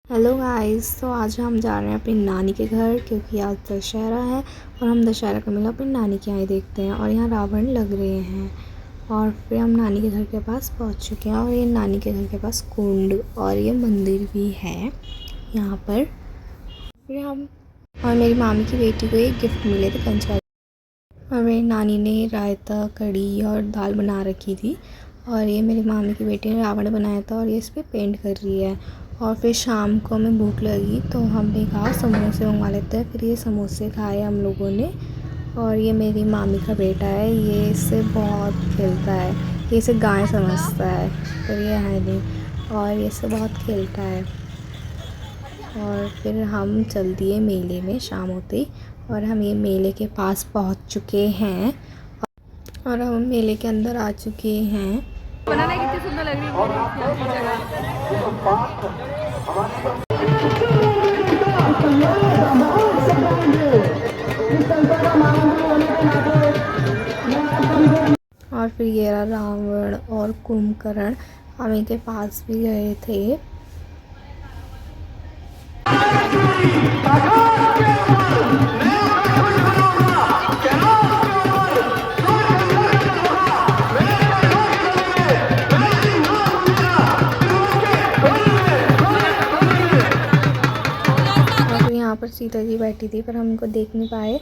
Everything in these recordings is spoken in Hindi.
हेलो गाइस, तो आज हम जा रहे हैं अपनी नानी के घर क्योंकि आज दशहरा है और हम दशहरा का मेला अपनी नानी के यहाँ ही देखते हैं। और यहाँ रावण लग रहे हैं और फिर हम नानी के घर के पास पहुँच चुके हैं। और ये नानी के घर के पास कुंड और ये मंदिर भी है यहाँ पर। फिर हम और मेरी मामी की बेटी को एक गिफ्ट मिले थे कंचा। और मेरी नानी ने रायता, कढ़ी और दाल बना रखी थी और ये मेरी मामी की बेटी ने रावण बनाया था और ये इस पर पेंट कर रही है। और फिर शाम को हमें भूख लगी तो हमने कहा समोसे मंगवा लेते हैं। फिर ये समोसे खाए हम लोगों ने। और ये मेरी मामी का बेटा है, ये इससे बहुत खेलता है, ये इसे गाय समझता है पर ये है नहीं, और ये इससे बहुत खेलता है। और फिर हम चल दिए मेले में शाम होते ही और हम ये मेले के पास पहुंच चुके हैं और हम मेले के अंदर आ चुके हैं। बनाना कितनी सुंदर लग रही है और फिर ये रहा रावण और कुंभकर्ण, हम इनके पास भी गए थे। यहाँ पर सीता जी बैठी थी पर हम इनको देख नहीं पाए।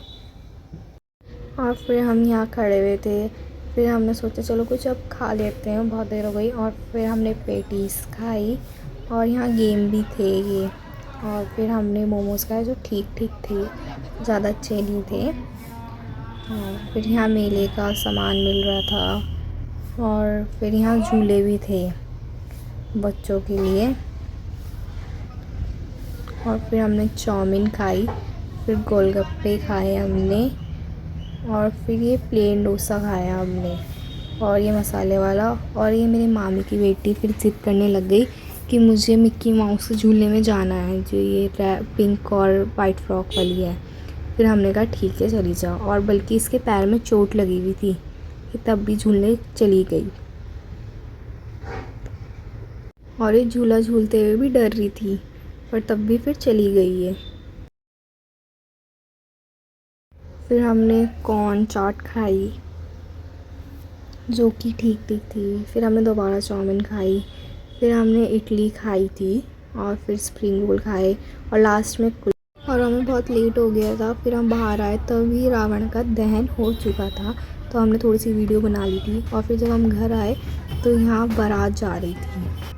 और फिर हम यहाँ खड़े हुए थे, फिर हमने सोचा चलो कुछ अब खा लेते हैं, बहुत देर हो गई। और फिर हमने पेटीज खाई और यहाँ गेम भी थे ये। और फिर हमने मोमोज़ खाए जो ठीक ठीक थे, ज़्यादा अच्छे नहीं थे। और फिर यहाँ मेले का सामान मिल रहा था और फिर यहाँ झूले भी थे बच्चों के लिए। और फिर हमने चाउमीन खाई, फिर गोलगप्पे खाए हमने, और फिर ये प्लेन डोसा खाया हमने और ये मसाले वाला। और ये मेरी मामी की बेटी फिर ज़िद करने लग गई कि मुझे मिक्की माउस के झूले में जाना है, जो ये पिंक और वाइट फ्रॉक वाली है। फिर हमने कहा ठीक है चली जाओ, और बल्कि इसके पैर में चोट लगी हुई थी कि तब भी झूलने चली गई। और ये झूला झूलते हुए भी डर रही थी पर तब भी फिर चली गई है। फिर हमने कॉर्न चाट खाई जो कि ठीक ठीक थी। फिर हमने दोबारा चाउमीन खाई, फिर हमने इडली खाई थी और फिर स्प्रिंग रोल खाए और लास्ट में और हमें बहुत लेट हो गया था। फिर हम बाहर आए तभी रावण का दहन हो चुका था, तो हमने थोड़ी सी वीडियो बना ली थी। और फिर जब हम घर आए तो यहाँ बारात जा रही थी।